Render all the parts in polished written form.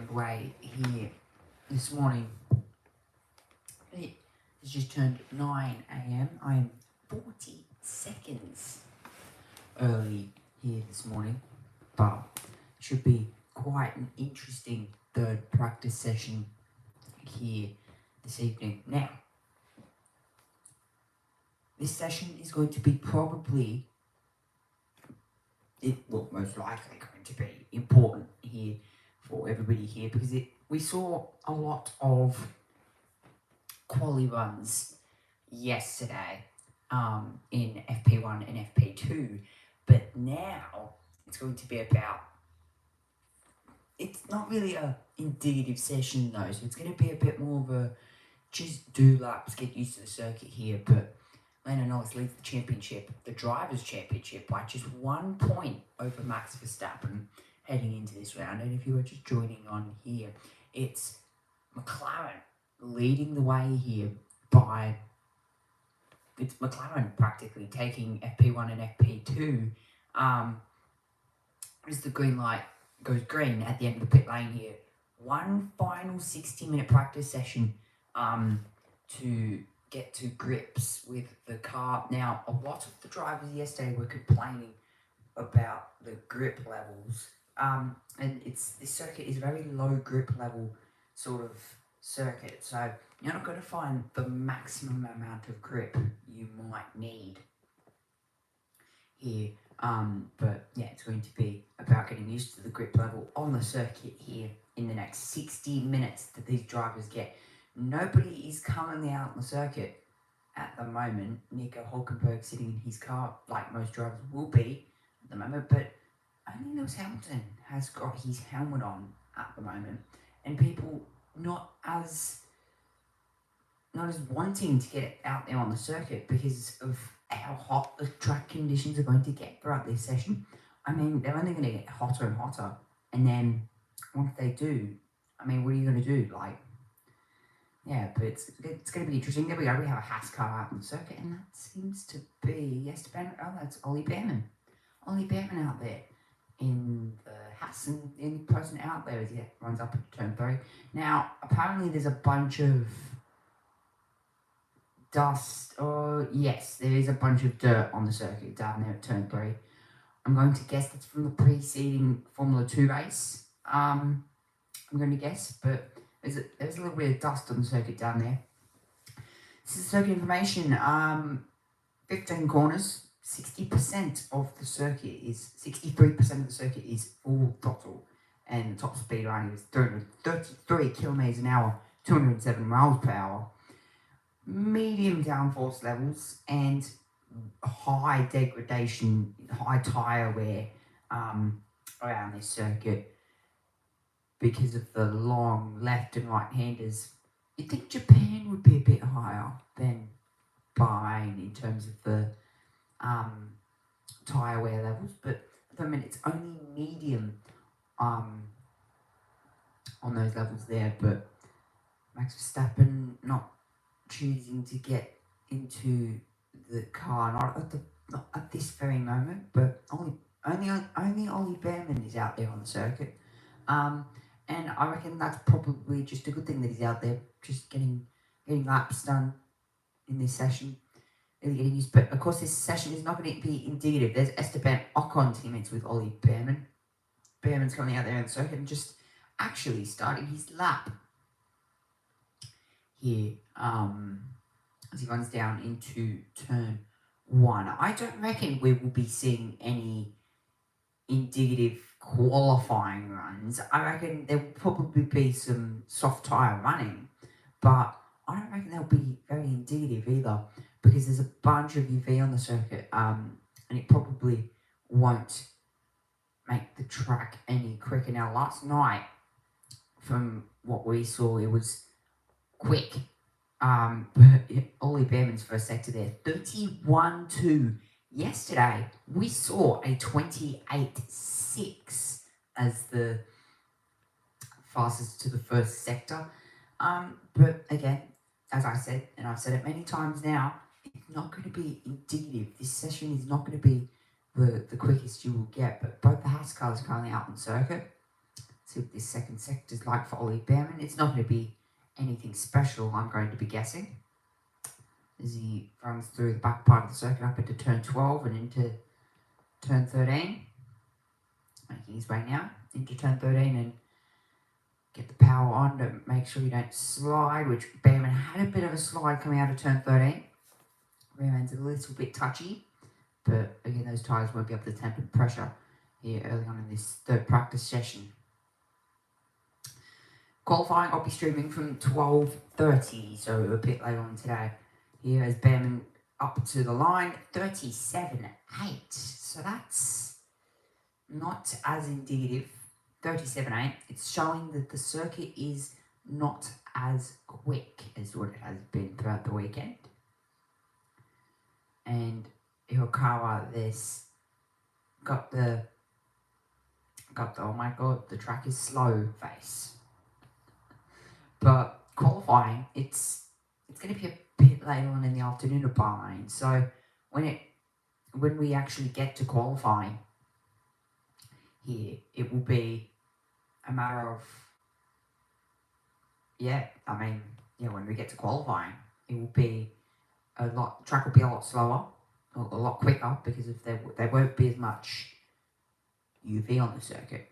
underway here this morning. It has just turned 9 a.m. I am 40 seconds early here this morning, but it should be quite an interesting third practice session here this evening. Now, this session is going to be most likely going to be important here for everybody here, because we saw a lot of quali runs yesterday in FP1 and FP2, but now it's going to be about, it's not really a indicative session though, so it's going to be a bit more of a just do laps, get used to the circuit here. But Lando Norris leads the championship, the Drivers' Championship, by just 1 point over Max Verstappen heading into this round. And if you were just joining on here, it's McLaren leading the way here it's McLaren practically taking FP1 and FP2 as the green light goes green at the end of the pit lane here. One final 60-minute practice session to get to grips with the car. Now, a lot of the drivers yesterday were complaining about the grip levels, and this circuit is a very low grip level sort of circuit, so you're not going to find the maximum amount of grip you might need here. But yeah, it's going to be about getting used to the grip level on the circuit here in the next 60 minutes that these drivers get. Nobody is currently out on the circuit at the moment. Nico Hulkenberg sitting in his car, like most drivers will be at the moment, but only Lewis Hamilton has got his helmet on at the moment, and people not as wanting to get out there on the circuit because of how hot the track conditions are going to get throughout this session. I mean, they're only going to get hotter and hotter, and then once they do, I mean, what are you going to do? Yeah, but it's going to be interesting. There we go. We have a Haas car out on the circuit, and that seems to be that's Ollie Behrman. Ollie Behrman out there in the Haas, and the only person out there is runs up into turn 3. Now, apparently, there's a bunch of dust. Yes, there is a bunch of dirt on the circuit down there at turn 3. I'm going to guess that's from the preceding Formula 2 race. I'm going to guess, but there's a little bit of dust on the circuit down there. This is circuit information. 15 corners, 63% of the circuit is full throttle, and the top speed running is 333 kilometers an hour, 207 miles per hour. Medium downforce levels and high degradation, high tyre wear around this circuit because of the long left and right handers. You'd think Japan would be a bit higher than Bahrain in terms of the tyre wear levels, but at the moment it's only medium on those levels there. But Max Verstappen not choosing to get into the car, not at this very moment, but only Ollie Behrman is out there on the circuit, and I reckon that's probably just a good thing that he's out there, just getting laps done in this session, really getting used. But of course, this session is not going to be indicative. There's Esteban Ocon teammates with Ollie Behrman. Behrman's coming out there on the circuit and just actually starting his lap here as he runs down into turn 1. I don't reckon we will be seeing any indicative qualifying runs. I reckon there will probably be some soft tyre running, but I don't reckon they'll be very indicative either, because there's a bunch of UV on the circuit, and it probably won't make the track any quicker. Now, last night, from what we saw, it was quick, but Ollie Behrman's first sector there, 31.2. Yesterday, we saw a 28.6 as the fastest to the first sector. But again, as I said, and I've said it many times now, it's not going to be indicative. This session is not going to be the quickest you will get, but both the Haas cars are currently out on the circuit. See what this second sector is like for Ollie Behrman. It's not going to be anything special, I'm going to be guessing, as he runs through the back part of the circuit up into turn 12 and into turn 13. Making his way now into turn 13 and get the power on to make sure you don't slide, which Behrman had a bit of a slide coming out of turn 13. Behrman's a little bit touchy, but again, those tyres won't be up to temper pressure here early on in this third practice session. Qualifying, I'll be streaming from 12:30, so a bit later on today. Here is Behrman up to the line, 37.8. So that's not as indicative. 37.8. It's showing that the circuit is not as quick as what it has been throughout the weekend. And Hirokawa, this got the oh my god, the track is slow face. But qualifying, it's going to be a bit later on in the afternoon of Bahrain. So when we actually get to qualifying here, it will be a matter of when we get to qualifying, it will be track will be a lot slower, a lot quicker, because if there won't be as much UV on the circuit.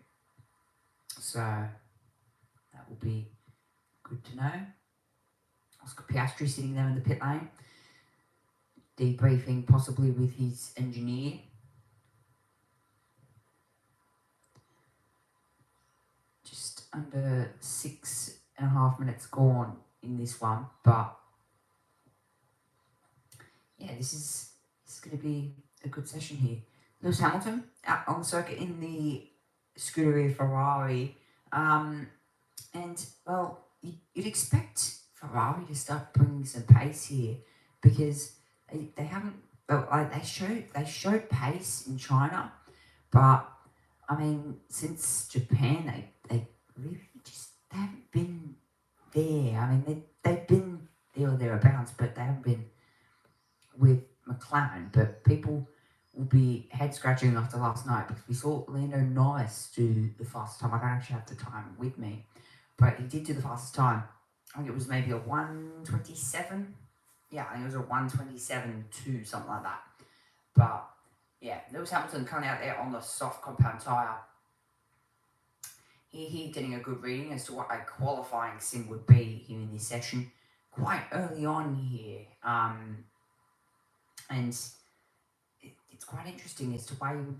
So that will be good to know. Oscar Piastri sitting there in the pit lane, debriefing possibly with his engineer. Just under 6.5 minutes gone in this one, but yeah, this is going to be a good session here. Lewis Hamilton out on the circuit in the Scuderia Ferrari, and well, you'd expect Ferrari to start bringing some pace here, because they haven't. Well, they showed pace in China, but I mean, since Japan, they really they haven't been there. I mean, they've been there or thereabouts, but they haven't been with McLaren. But people will be head scratching after last night, because we saw Lando Norris do the fastest time. I don't actually have the time with me, but he did do the fastest time. I think it was maybe a 1:27. Yeah, I think it was a 1:27.2, something like that. But yeah, Lewis Hamilton coming out there on the soft compound tyre. Here getting a good reading as to what a qualifying sim would be here in this session quite early on here. And it's quite interesting as to why you would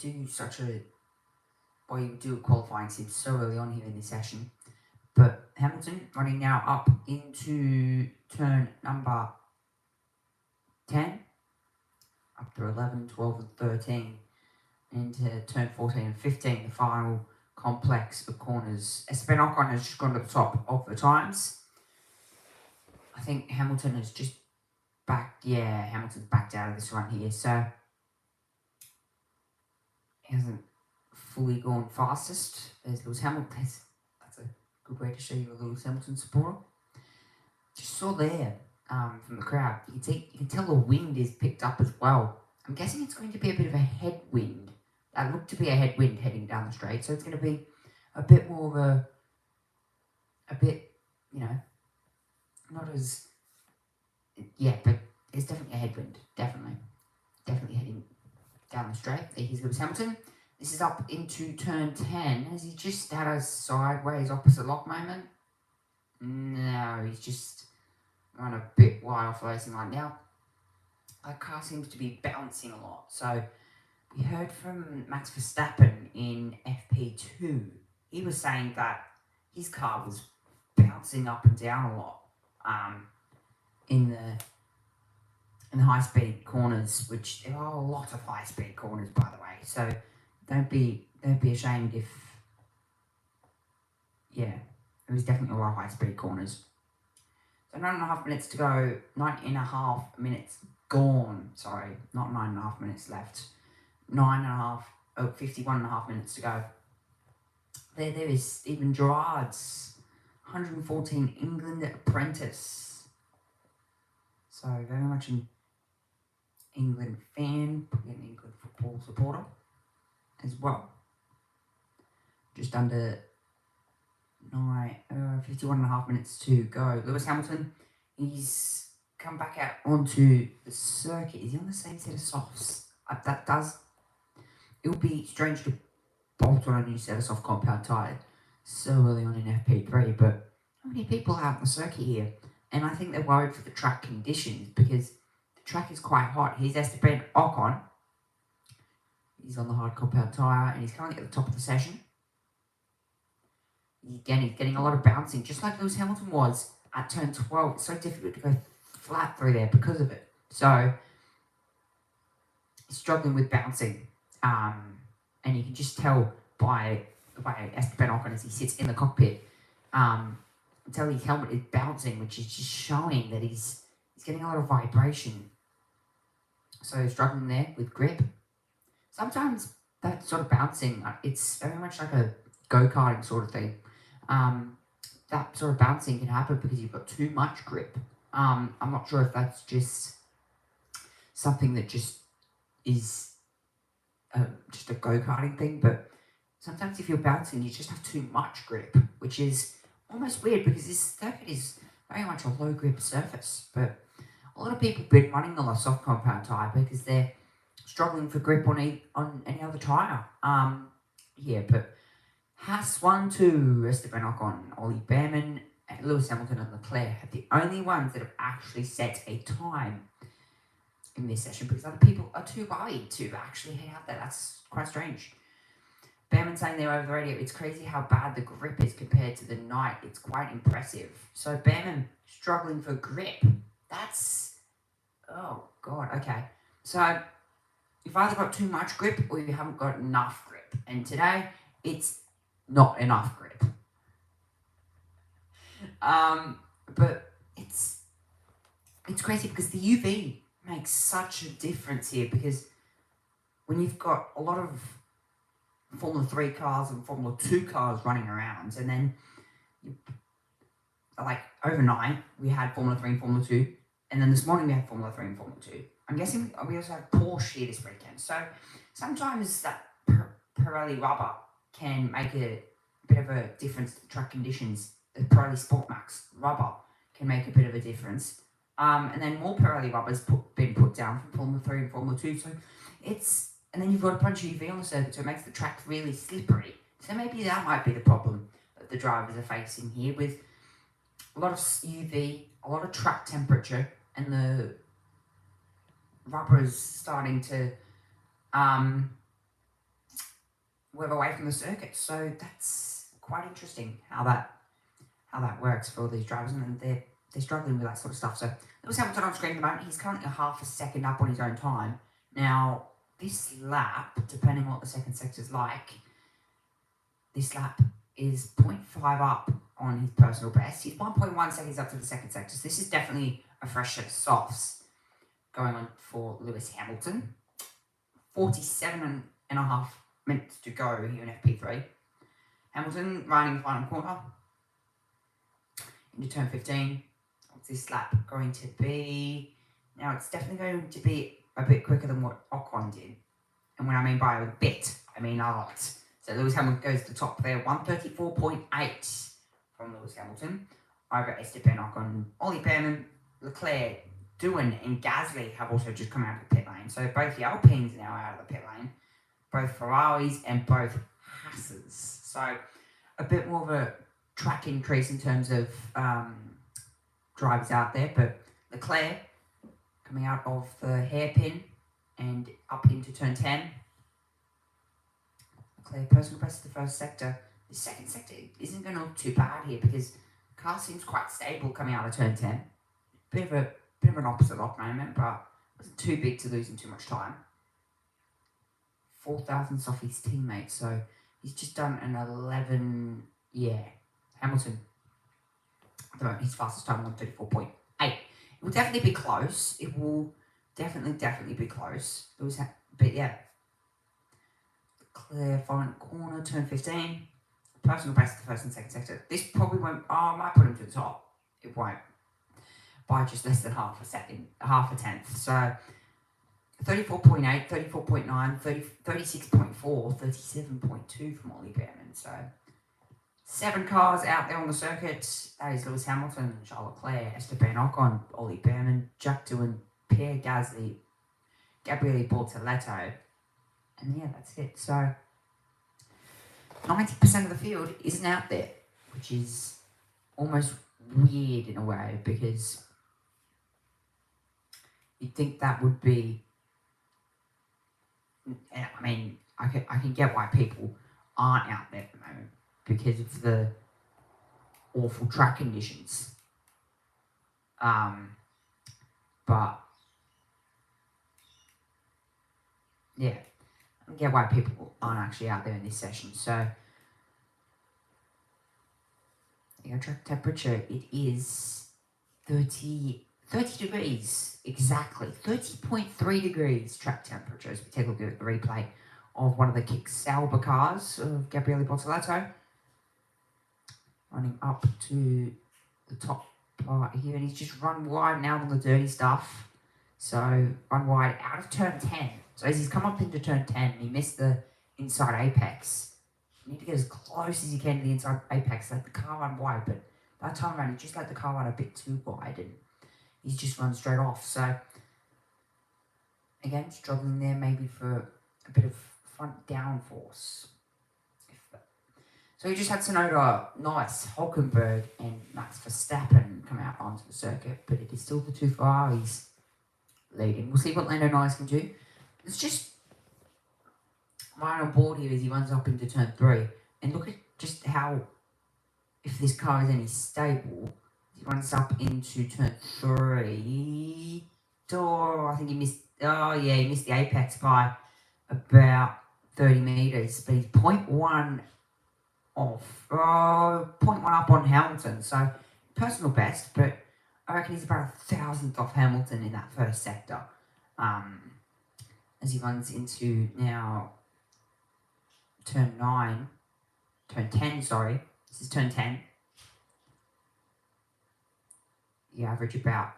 do a qualifying sim so early on here in this session. But Hamilton running now up into turn number 10, up to 11, 12 and 13, into turn 14 and 15, the final complex of corners. Esteban Ocon has just gone to the top of the times. I think Hamilton has just Hamilton's backed out of this run here, so he hasn't fully gone fastest. There's Lewis Hamilton. That's a good way to show you a Lewis Hamilton supporter. Just saw there from the crowd, you can tell the wind is picked up as well. I'm guessing it's going to be a bit of a headwind. That looked to be a headwind heading down the straight, so it's going to be a bit more of not as, but it's definitely a headwind, definitely heading down the straight. Here's Lewis Hamilton. This is up into turn 10. Has he just had a sideways opposite lock moment? No, he's just run a bit wide off the racing line. Now, that car seems to be bouncing a lot. So, we heard from Max Verstappen in FP2. He was saying that his car was bouncing up and down a lot in the high-speed corners, which there are a lot of high-speed corners, by the way. So, don't be ashamed if, there was definitely a lot of high-speed corners. So 9.5 minutes to go, 9.5 minutes gone, sorry, not 9.5 minutes left. 51.5 minutes to go. There is Stephen Gerrard's 114 England apprentice. So very much an England fan, probably an England football supporter as well. Just under Alright, 51.5 minutes to go. Lewis Hamilton, he's come back out onto the circuit. Is he on the same set of softs? It would be strange to bolt on a new set of soft compound tyre so early on in FP3, but how many people are out on the circuit here? And I think they're worried for the track conditions because the track is quite hot. Here's Esteban Ocon. He's on the hard compound tyre and he's currently at the top of the session. Again, he's getting a lot of bouncing, just like Lewis Hamilton was at turn 12. It's so difficult to go flat through there because of it. So, he's struggling with bouncing. And you can just tell by the way Esteban Ocon, as he sits in the cockpit, until his helmet is bouncing, which is just showing that he's getting a lot of vibration. So, struggling there with grip. Sometimes that sort of bouncing, it's very much like a go-karting sort of thing. That sort of bouncing can happen because you've got too much grip. I'm not sure if that's just something that just is just a go-karting thing, but sometimes if you're bouncing, you just have too much grip, which is almost weird because this circuit is very much a low-grip surface. But a lot of people have been running on a soft compound tyre because they're struggling for grip on any other tyre. Yeah, but Haas 1-2, Esteban Ocon, Ollie Behrman, and Lewis Hamilton and Leclerc are the only ones that have actually set a time in this session because other people are too worried to actually have that. That's quite strange. Behrman saying there over the radio, it's crazy how bad the grip is compared to the night. It's quite impressive. So Behrman struggling for grip. That's, oh God, okay. So you've either got too much grip or you haven't got enough grip. And today, it's not enough grip. But it's crazy because the UV makes such a difference here because when you've got a lot of Formula 3 cars and Formula 2 cars running around, and then like overnight we had Formula 3 and Formula 2, and then this morning we had Formula 3 and Formula 2. I'm guessing we also have Porsche here this weekend. So sometimes that Pirelli rubber can make a bit of a difference to the track conditions. The Pirelli Sport Max rubber can make a bit of a difference. And then more Pirelli rubbers been put down from Formula 3 and Formula 2. So and then you've got a bunch of UV on the circuit, so it makes the track really slippery. So maybe that might be the problem that the drivers are facing here with a lot of UV, a lot of track temperature, and the rubber is starting to move away from the circuit. So that's quite interesting how that works for all these drivers, and they're struggling with that sort of stuff. So Lewis Hamilton on screen at the moment, he's currently a half a second up on his own time. Now, this lap, depending on what the second sector's like, this lap is 0.5 up on his personal best. He's 1.1 seconds up to the second sector. So this is definitely a fresh set of softs going on for Lewis Hamilton. 47.5 minutes to go here in FP3. Hamilton riding the final corner into turn 15. What's this lap going to be? Now, it's definitely going to be a bit quicker than what Ocon did. And when I mean by a bit, I mean a lot. So Lewis Hamilton goes to the top there, 134.8 from Lewis Hamilton over Esteban Ocon. Ollie Behrman, Leclerc, Doohan and Gasly have also just come out of the pit lane. So both the Alpines are now out of the pit lane, both Ferraris and both Haas's. So a bit more of a track increase in terms of drivers out there, but Leclerc coming out of the hairpin and up into turn 10. Leclerc personal best of the first sector. The second sector isn't going to look too bad here because the car seems quite stable coming out of turn 10. Bit of an opposite lock moment, but it wasn't too big to lose him too much time. 4,000 off his teammates, so he's just done an 11. Yeah, Hamilton. At the moment, his fastest time 134.8. It will definitely be close. It will definitely be close. But yeah. Clear foreign corner, turn 15. Personal best to first and second sector. This probably won't. Oh, I might put him to the top. It won't. By just less than half a tenth. So 34.8, 34.9, 36.4, 37.2 from Ollie Behrman. So 7 cars out there on the circuit. That is Lewis Hamilton, Charles Leclerc, Esteban Ocon, Ollie Behrman, Jack Doohan, Pierre Gasly, Gabriele Bortoleto. And yeah, that's it. So 90% of the field isn't out there, which is almost weird in a way, because you'd think that would be... I mean, I can get why people aren't out there at the moment, because of the awful track conditions. But yeah, I get why people aren't actually out there in this session. So your track temperature, it is 30 degrees exactly, 30.3 degrees track temperature. As we take a look at the replay of one of the Kick Sauber cars of Gabriele Bortoleto, running up to the top part here, and he's just run wide now on the dirty stuff. So run wide out of turn 10. So as he's come up into turn 10, he missed the inside apex. You need to get as close as you can to the inside apex, let the car run wide, but that time around he just let the car run a bit too wide and he's just run straight off. So again, struggling there maybe for a bit of front downforce. So you just had Tsunoda, Norris, Hulkenberg and Max Verstappen come out onto the circuit, but it is still the two Ferraris leading. We'll see what Lando Norris can do. It's just right on board here as he runs up into turn 3. And look at just how, if this car is any stable, he runs up into turn 3. I think he missed, he missed the apex by about 30 metres, but he's 0.1 off, 0.1 up on Hamilton, so personal best, but I reckon he's about 1,000th off Hamilton in that first sector, as he runs into now turn 10, this is turn 10. You average about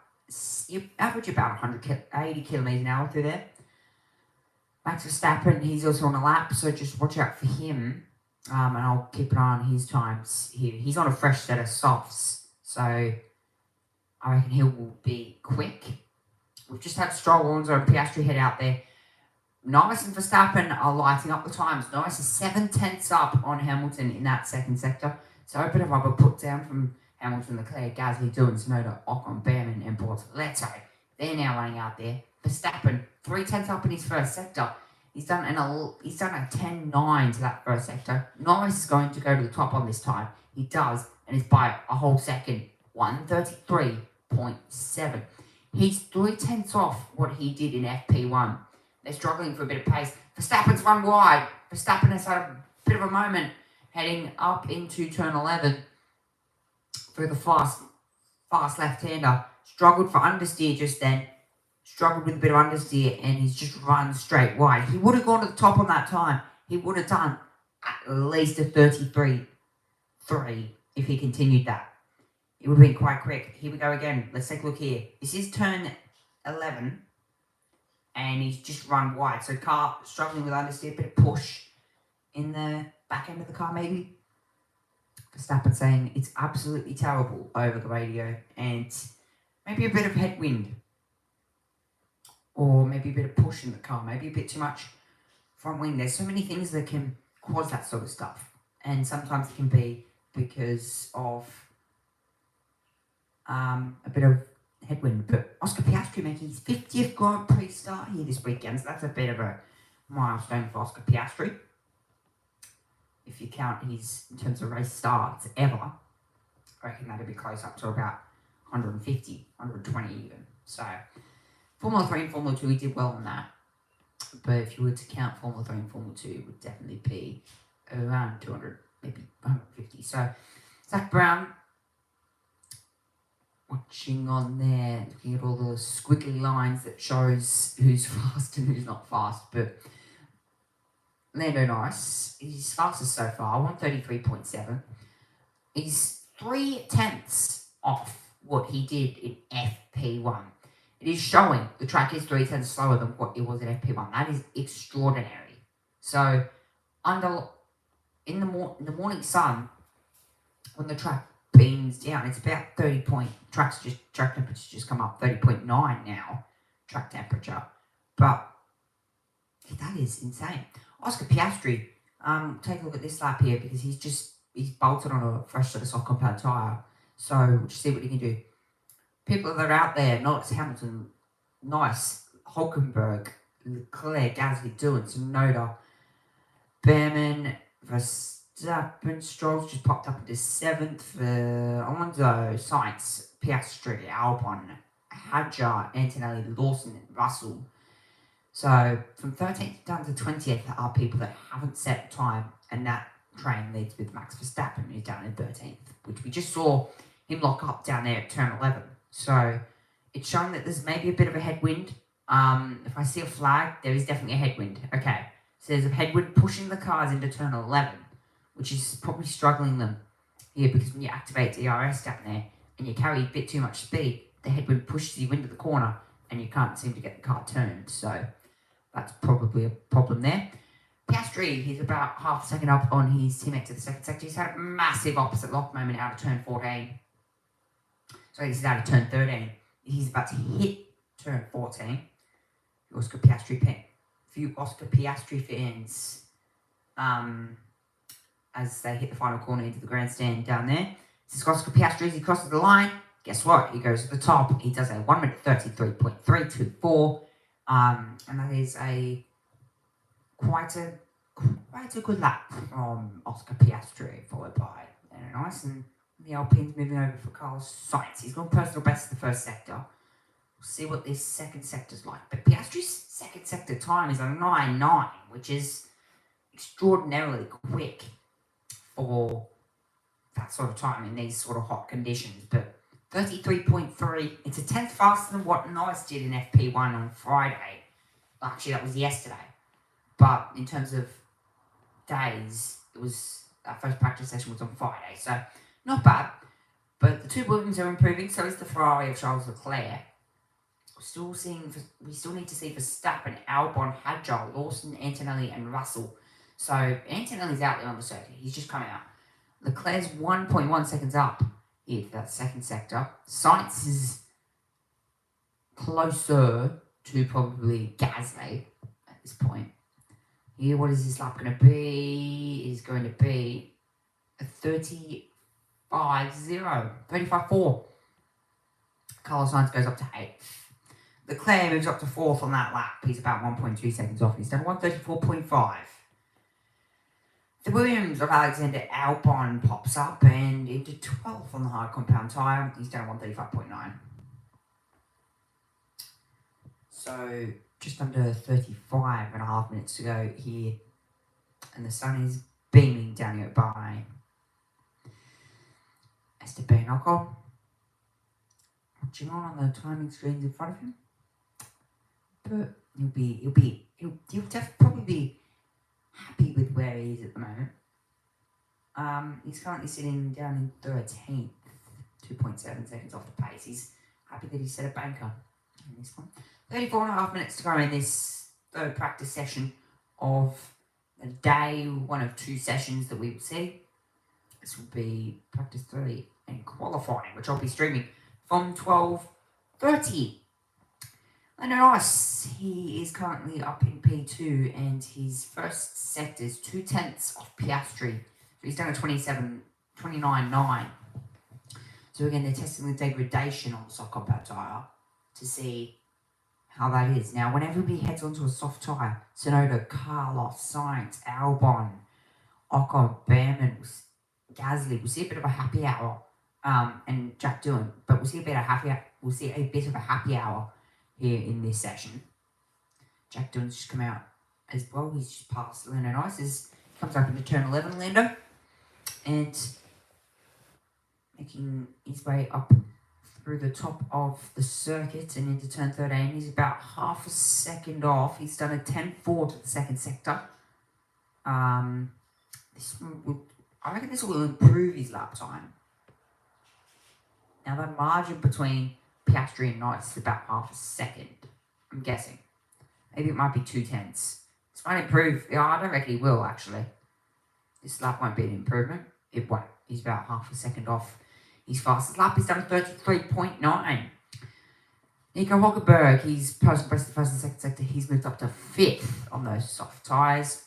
180 kilometres an hour through there. Max Verstappen, he's also on a lap, so just watch out for him. And I'll keep an eye on his times here. He's on a fresh set of softs, so I reckon he will be quick. We've just had Stroll, Alonso and Piastri head out there. Norris and Verstappen are lighting up the times. Norris is 7/10 up on Hamilton in that second sector. So a bit of rubber put down from Hamilton, Leclerc, Gasly, Doohan, Tsunoda, Ocon, Behrman and Bortoleto. They're now running out there. Verstappen, 3/10 up in his first sector. He's done a 10.9 to that first sector. Norris is going to go to the top on this time. He does, and it's by a whole second. 1:33.7. He's 3/10 off what he did in FP1. They're struggling for a bit of pace. Verstappen's run wide. Verstappen has had a bit of a moment heading up into turn 11 through the fast left-hander. Struggled for understeer just then. Struggled with a bit of understeer, and he's just run straight wide. He would have gone to the top on that time. He would have done at least a 33.3 if he continued that. It would have been quite quick. Here we go again. Let's take a look here. This is turn 11, and he's just run wide. So car struggling with understeer, a bit of push in the back end of the car maybe. Verstappen saying it's absolutely terrible over the radio, and maybe a bit of headwind. Or maybe a bit of push in the car, maybe a bit too much front wing. There's so many things that can cause that sort of stuff. And sometimes it can be because of a bit of headwind. But Oscar Piastri making his 50th Grand Prix start here this weekend. So that's a bit of a milestone for Oscar Piastri. If you count his, in terms of race starts ever, I reckon that'd be close up to about 150, 120 even. So Formula 3 and Formula 2, he did well on that. But if you were to count Formula 3 and Formula 2, it would definitely be around 200, maybe 150. So, Zach Brown, watching on there, looking at all the squiggly lines that shows who's fast and who's not fast. But Lando Norris, he's fastest so far, 133.7. He's 3/10 off what he did in FP1. It is showing the track is 3/10 slower than what it was in FP1. That is extraordinary. So, in the morning sun, when the track beams down, it's about 30 point, track temperature just come up 30.9 now, track temperature. But that is insane. Oscar Piastri, take a look at this lap here because he's bolted on a fresh sort of soft compound tyre. So we'll just see what he can do. People that are out there, Norris, Hamilton, Nice, Hulkenberg, Leclerc, Gasly, Dillon, Tsunoda, Behrman, Verstappen, Stroll's just popped up into 7th, Alonso, Sainz, Piastri, Albon, Hadjar, Antonelli, Lawson, and Russell. So from 13th down to 20th are people that haven't set time, and that train leads with Max Verstappen, who's down in 13th, which we just saw him lock up down there at turn 11. So it's showing that there's maybe a bit of a headwind. If I see a flag, there is definitely a headwind. Okay, so there's a headwind pushing the cars into turn 11, which is probably struggling them here because when you activate DRS down there and you carry a bit too much speed, the headwind pushes you into the corner and you can't seem to get the car turned. So that's probably a problem there. Piastri, he's about half a second up on his teammate to the second sector. He's had a massive opposite lock moment out of turn 14. So this is out of turn 13. He's about to hit turn 14. Oscar Piastri pin. Few Oscar Piastri fans as they hit the final corner into the grandstand down there. This is Oscar Piastri as he crosses the line. Guess what? He goes to the top. He does a 1 minute 33.324. And that is quite a good lap from Oscar Piastri, followed by Lando Norris, and the Alpines moving over for Carlos Sainz. He's gone personal best in the first sector. We'll see what this second sector's like. But Piastri's second sector time is a 9.9, which is extraordinarily quick for that sort of time in these sort of hot conditions. But 33.3, it's a tenth faster than what Norris did in FP1 on Friday. Actually, that was yesterday. But in terms of days, it was our first practice session was on Friday, so not bad. But the two Williams are improving, so is the Ferrari of Charles Leclerc. We still need to see Verstappen, Albon, Hadjar, Lawson, Antonelli, and Russell. So Antonelli's out there on the circuit. He's just come out. Leclerc's 1.1 seconds up here to that second sector. Sainz is closer to probably Gasly at this point. Here, what is this lap going to be? It is going to be a 35.4. Carlos Sainz goes up to 8th. Leclerc moves up to 4th on that lap. He's about 1.2 seconds off. He's done 134.5. The Williams of Alexander Albon pops up and into 12th on the hard compound tyre. He's done 135.9. So just under 35 and a half minutes to go here. And the sun is beaming down here by Esteban Ocon. Watching on the timing screens in front of him. But he'll probably be happy with where he is at the moment. He's currently sitting down in 13th, 2.7 seconds off the pace. He's happy that he set a banker in this one. 34 and a half minutes to go in this third practice session of the day, one of two sessions that we will see. This will be practice 3 and qualifying, which I'll be streaming from 12:30. Lando Norris, he is currently up in P2 and his first sector is 2/10 off Piastri. So he's done a 29.9. So again, they're testing the degradation on the soft compound tyre to see how that is. Now, when everybody heads onto a soft tyre, Tsunoda, Carlos, Sainz, Albon, Ocon, Behrman, Gasly, we'll see a bit of a happy hour, and Jack Dillon, but we'll see a bit of a happy hour here in this session. Jack Dillon's just come out as well. He's just passed Lando Norris as he comes up into turn 11, Lando, and making his way up through the top of the circuit and into turn 13. He's about half a second off. He's done a 10.4 to the second sector. I reckon this will improve his lap time. Now, the margin between Piastri and Norris is about half a second, I'm guessing. Maybe it might be 2/10. This might improve. Yeah, I don't reckon he will, actually. This lap won't be an improvement. It won't. He's about half a second off his fastest lap. He's done 33.9. Nico Hulkenberg, he's personal best in the first and second sector. He's moved up to 5th on those soft tyres.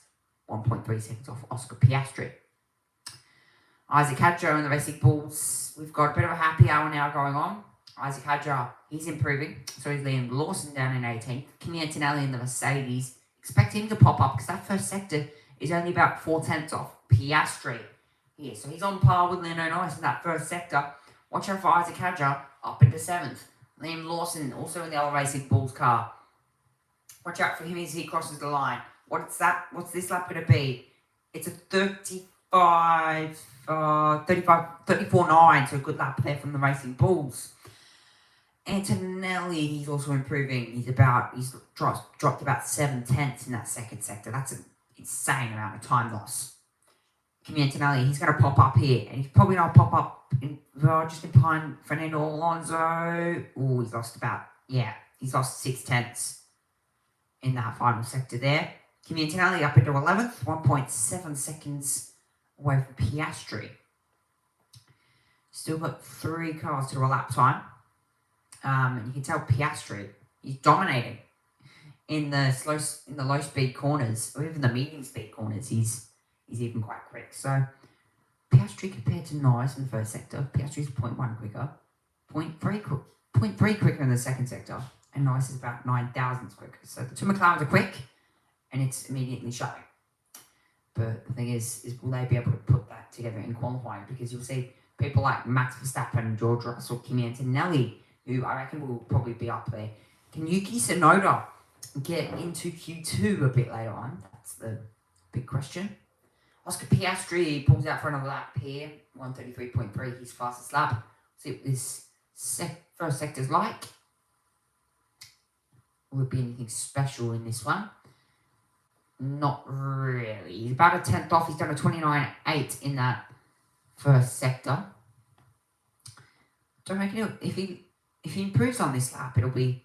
1.3 seconds off Oscar Piastri. Isaac Hadjar and the Racing Bulls. We've got a bit of a happy hour now going on. Isaac Hadjar, he's improving. So is Liam Lawson down in 18th. Kimi Antonelli in the Mercedes. Expect him to pop up because that first sector is only about 4/10 off Piastri here. So he's on par with Lando Norris in that first sector. Watch out for Isaac Hadjar up into 7th. Liam Lawson also in the other Racing Bulls car. Watch out for him as he crosses the line. What's this lap going to be? It's a 34.9, so a good lap there from the Racing Bulls. Antonelli, he's also improving. He's dropped about 7/10 in that second sector. That's an insane amount of time loss. Kimi Antonelli, he's going to pop up here, and he's probably not pop up just in behind Fernando Alonso. Oh, he's lost 6/10 in that final sector there. Kimi Antonelli up into 11th, 1.7 seconds away from Piastri. Still got 3 cars to a lap time. And you can tell Piastri, he's dominating in the low speed corners, or even the medium speed corners. He's even quite quick. So Piastri compared to Norris in the first sector, Piastri's 0.1 quicker, 0.3 quicker in the second sector, and Norris is about 9 thousandths quicker. So the two McLarens are quick, and it's immediately showing. But the thing is will they be able to put that together in qualifying? Because you'll see people like Max Verstappen, George Russell, Kimi Antonelli, who I reckon will probably be up there. Can Yuki Tsunoda get into Q2 a bit later on? That's the big question. Oscar Piastri pulls out for another lap here. 133.3, his fastest lap. See what this first sector's like. Will it be anything special in this one? Not really. He's about a 10th off. He's done a 29.8 in that first sector. Don't reckon if he improves on this lap, it'll be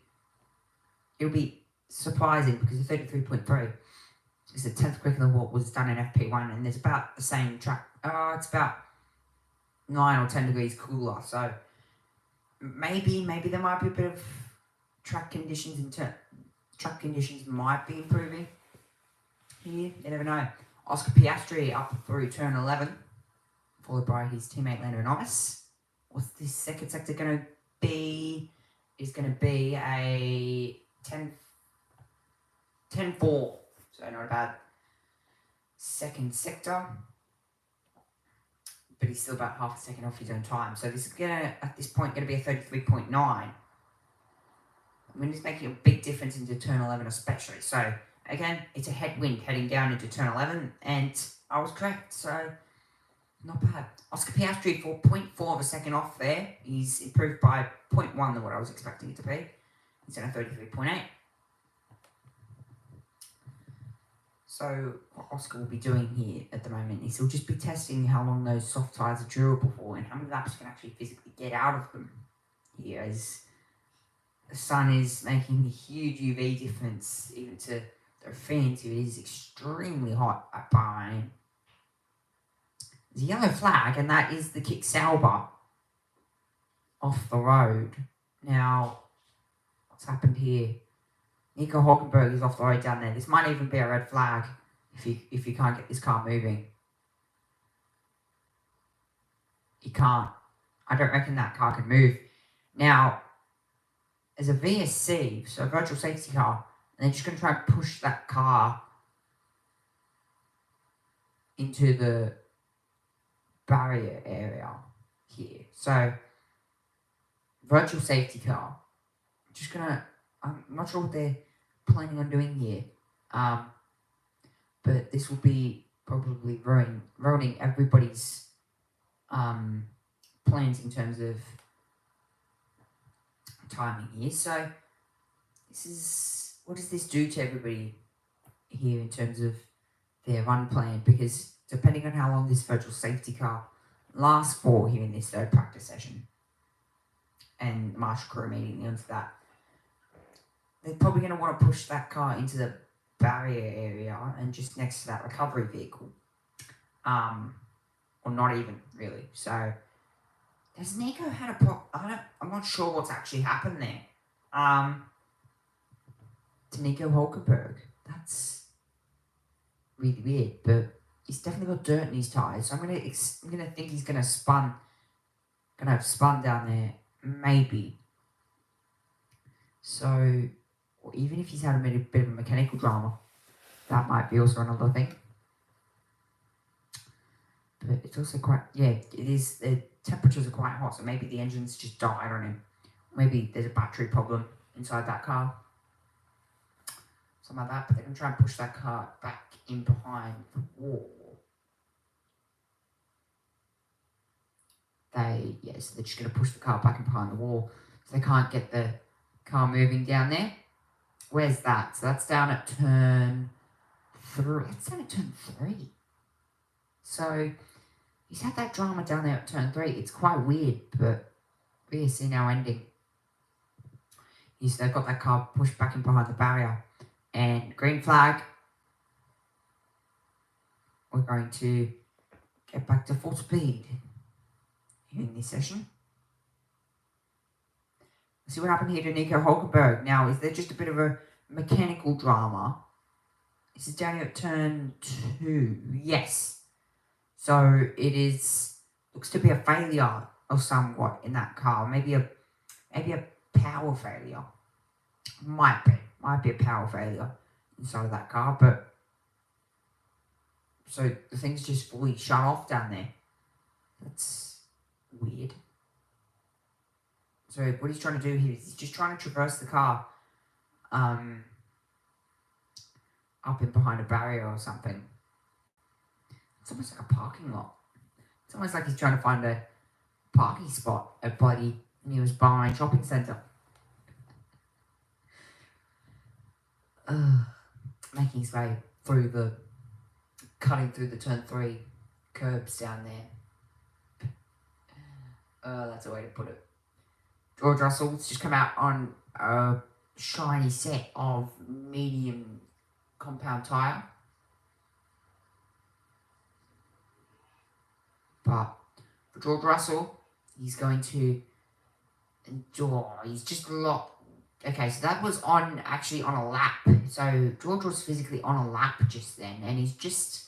surprising because the 33.3 is the 10th quicker than what was done in FP1, and there's about the same track. It's about 9 or 10 degrees cooler, so maybe there might be a bit of track conditions might be improving here. You never know. Oscar Piastri up through turn 11, followed by his teammate Lando Norris. What's this second sector going to be? Is going to be a 10-4. So not a bad second sector. But he's still about half a second off his own time. So this is at this point going to be a 33.9. I mean, it's making a big difference into turn 11 especially. So again, it's a headwind heading down into turn 11. And I was correct. So not bad. Oscar Piastri for 0.4 of a second off there. He's improved by 0.1 than what I was expecting it to be. He's at a 33.8. So what Oscar will be doing here at the moment is he'll just be testing how long those soft tyres are durable for and how many laps you can actually physically get out of them here, as the sun is making a huge UV difference even to the fans who is extremely hot at Bahrain. There's a yellow flag, and that is the Kick Sauber off the road. Now, what's happened here? Nico Hulkenberg is off the road down there. This might even be a red flag if you can't get this car moving. You can't. I don't reckon that car can move. Now, as a VSC, so a virtual safety car, and they're just going to try and push that car into the barrier area here. So, virtual safety car. I'm not sure what they're planning on doing here. But this will be probably ruining everybody's plans in terms of timing here. So what does this do to everybody here in terms of their run plan? Because depending on how long this virtual safety car lasts for here in this third practice session, and the marshal crew immediately onto that, they're probably going to want to push that car into the barrier area and just next to that recovery vehicle. Or or not even really. So has Nico had I'm not sure what's actually happened there. To Nico Hulkenberg, that's really weird, but he's definitely got dirt in his tyres. So I'm gonna think he's gonna have spun down there, maybe. So, or even if he's had a bit of a mechanical drama, that might be also another thing. But it's also quite, it is, the temperatures are quite hot, so maybe the engine's just died on him. Maybe there's a battery problem inside that car. Something like that, but they're going to try and push that car back in behind the wall. So they're just going to push the car back in behind the wall, so they can't get the car moving down there. Where's that? So that's down at turn 3. That's down at turn 3. So he's had that drama down there at turn 3. It's quite weird, but we see now ending. They've got that car pushed back in behind the barrier. And green flag. We're going to get back to full speed here in this session. Let's see what happened here to Nico Hulkenberg. Now, is there just a bit of a mechanical drama? This is down here at turn 2. Yes. So it looks to be a failure of somewhat in that car. Maybe a power failure. Might be a power failure inside of that car, but so the thing's just fully shut off down there. That's weird. So what he's trying to do here is he's just trying to traverse the car up in behind a barrier or something. It's almost like a parking lot. It's almost like he's trying to find a parking spot at bloody nearest Bahrain shopping centre. Making his way cutting through the turn 3 curbs down there. That's a way to put it. George Russell's just come out on a shiny set of medium compound tyre. But for George Russell, he's going to endure. He's just locked. Okay, so that was actually on a lap. So George was physically on a lap just then, and he's just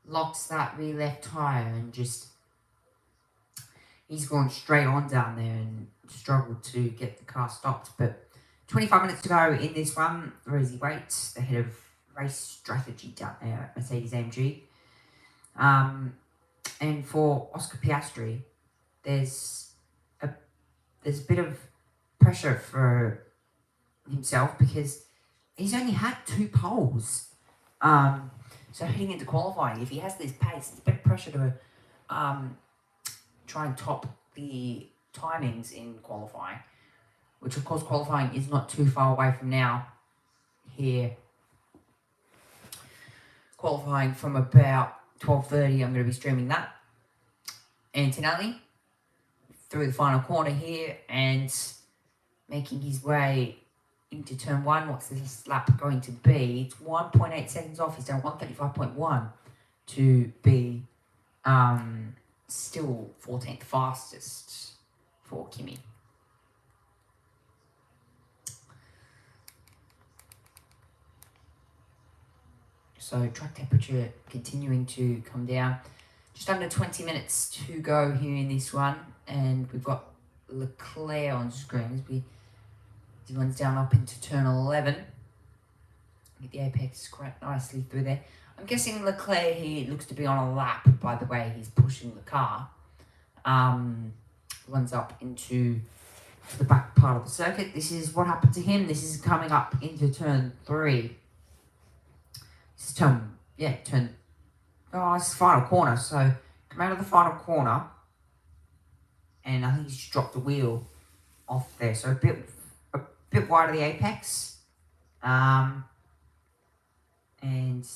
locked that rear left tyre and he's gone straight on down there and struggled to get the car stopped. But 25 minutes to go in this one. Rosie Waite, the head of race strategy down there at Mercedes-AMG. And for Oscar Piastri, there's a bit of pressure for himself because he's only had 2 poles. So heading into qualifying, if he has this pace, it's a bit of pressure to try and top the timings in qualifying, which of course qualifying is not too far away from now. Here, qualifying from about 12:30, I'm going to be streaming that. Antonelli through the final corner here and making his way into turn 1. What's this lap going to be? It's 1.8 seconds off. He's done 1:35.1 to be still 14th fastest for Kimi. So track temperature continuing to come down. Just under 20 minutes to go here in this one, and we've got Leclerc on screen as he runs down up into turn 11. Get the apex quite nicely through there. I'm guessing Leclerc here looks to be on a lap by the way he's pushing the car. Runs up into the back part of the circuit. This is what happened to him. This is coming up into turn 3. This is it's the final corner. So come out of the final corner, and I think he's just dropped the wheel off there. So a bit wide of the apex. And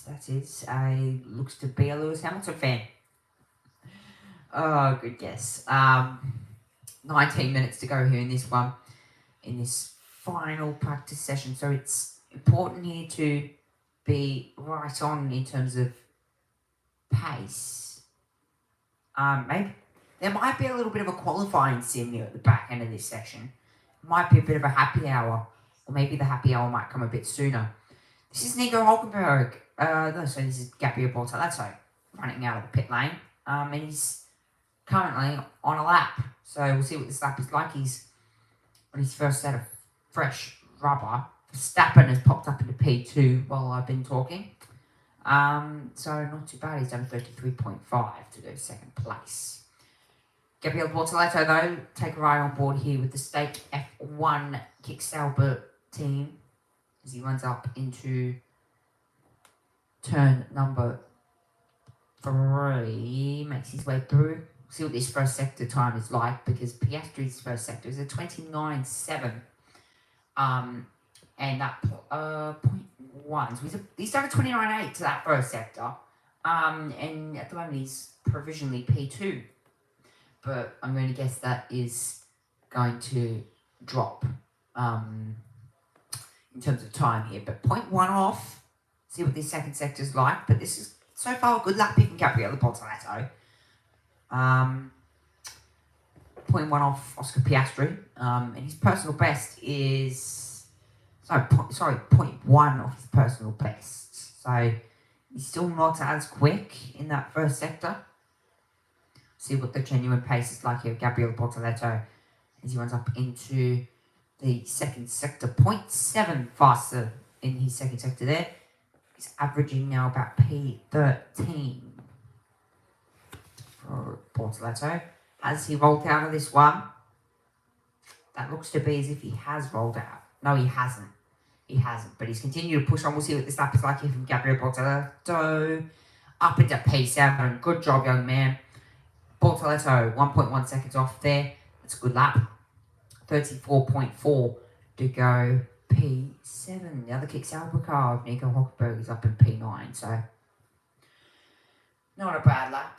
that is looks to be a Lewis Hamilton fan. Oh, good guess. 19 minutes to go here in this one, in this final practice session. So it's important here to be right on in terms of pace. Maybe there might be a little bit of a qualifying sim here at the back end of this section. Might be a bit of a happy hour, or maybe the happy hour might come a bit sooner. This is Nico Hulkenberg. So this is Gabriel Bortoleto running out of the pit lane. And he's currently on a lap. So we'll see what this lap is like. He's on his first set of fresh rubber. Verstappen has popped up into P2 while I've been talking. So not too bad. He's done 33.5 to go second place. Gabriel Bortoleto, though, take a ride on board here with the Stake F1 Kick-Sauber team as he runs up into turn number 3, makes his way through. See what this first sector time is like, because Piastri's first sector is a 29.7. And that 0.1. So he's done a 29.8 to that first sector. And at the moment he's provisionally P2. But I'm going to guess that is going to drop in terms of time here. But 0.1 off. See what this second sector is like. But this is so far a good lap from Gabriele Bortoleto. 0.1 off Oscar Piastri. And his personal best is... Sorry, 0.1 off his personal best. So he's still not as quick in that first sector. See what the genuine pace is like here. Gabriele Bortoleto as he runs up into the second sector. 0.7 faster in his second sector there. He's averaging now about P13 for Bortoleto. Has he rolled out of this one? That looks to be as if he has rolled out. No, he hasn't. He hasn't, but he's continued to push on. We'll see what this lap is like here from Gabriele Bortoleto. Up into P7. Good job, young man. Bortoleto, 1.1 seconds off there. That's a good lap. 34.4 to go P7. The other Kick-Sauber car of Nico Hulkenberg is up in P9, so not a bad lap,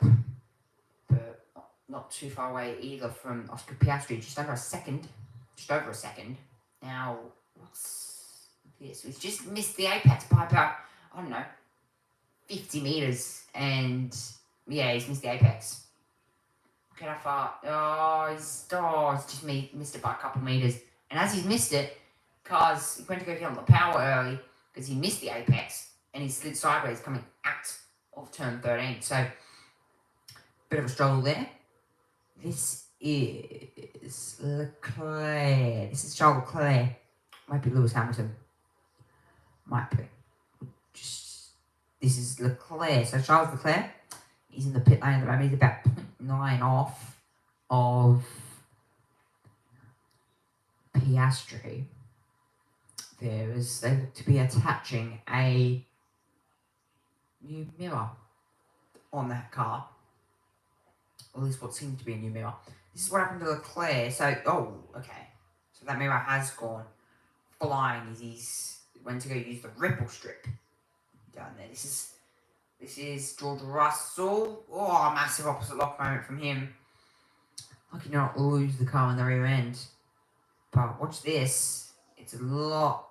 but not too far away either from Oscar Piastri. Just over a second. Now, what's this? We've just missed the apex by about, I don't know, 50 metres. And, yeah, he's missed the apex. Look at how far. He's just missed it by a couple metres. And as he's missed it, he went to go get on the power early because he missed the apex. And he slid sideways coming out of turn 13. So, bit of a struggle there. This is Leclerc. This is Charles Leclerc. Might be Lewis Hamilton. Might be. This is Leclerc. So Charles Leclerc, he's in the pit lane at the moment. He's about 0.9 off of Piastri. They look to be attaching a new mirror on that car. Or at least what seems to be a new mirror. This is what happened to Leclerc. So, okay. So that mirror has gone flying as he's went to go use the ripple strip down there. This is George Russell. Oh, massive opposite lock moment from him. Lucky not lose the car in the rear end. But watch this. It's a lot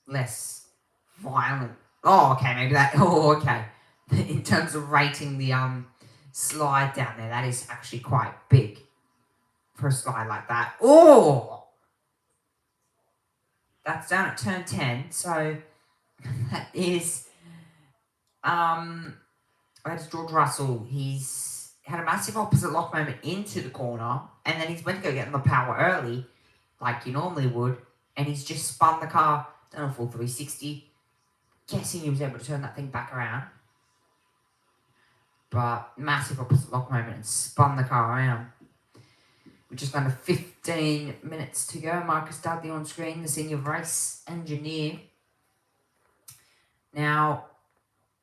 less violent. Oh, okay, maybe that. Oh, okay. In terms of rating the slide down there, that is actually quite big for a slide like that. Oh! That's down at turn 10, so that is George Russell. He's had a massive opposite lock moment into the corner, and then he's went to go get on the power early, like he normally would, and he's just spun the car, done a full 360. Guessing he was able to turn that thing back around. But massive opposite lock moment and spun the car around. With just under 15 minutes to go. Marcus Dudley on screen, the senior race engineer. Now,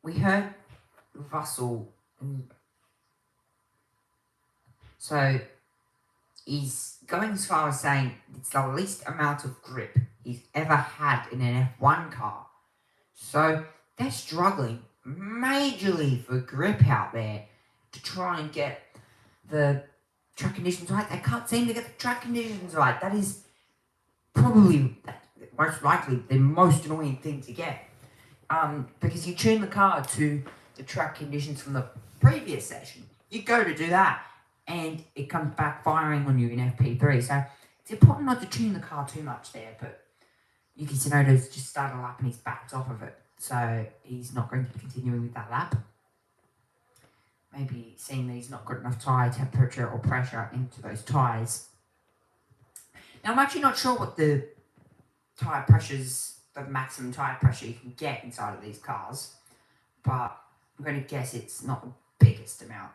we heard Russell. So, he's going as far as saying it's the least amount of grip he's ever had in an F1 car. So, they're struggling majorly for grip out there to try and get the track conditions right. They can't seem to get the track conditions right. That is probably, most likely, the most annoying thing to get. Because you tune the car to the track conditions from the previous session. you go to do that, and it comes back firing on you in FP3. So it's important not to tune the car too much there, but Yuki Tsunoda's just started a lap and he's backed off of it. So he's not going to be continuing with that lap. Maybe seeing that he's not got enough tyre temperature or pressure into those tyres. Now, I'm actually not sure what the tyre pressures, the maximum tyre pressure you can get inside of these cars, but I'm going to guess it's not the biggest amount.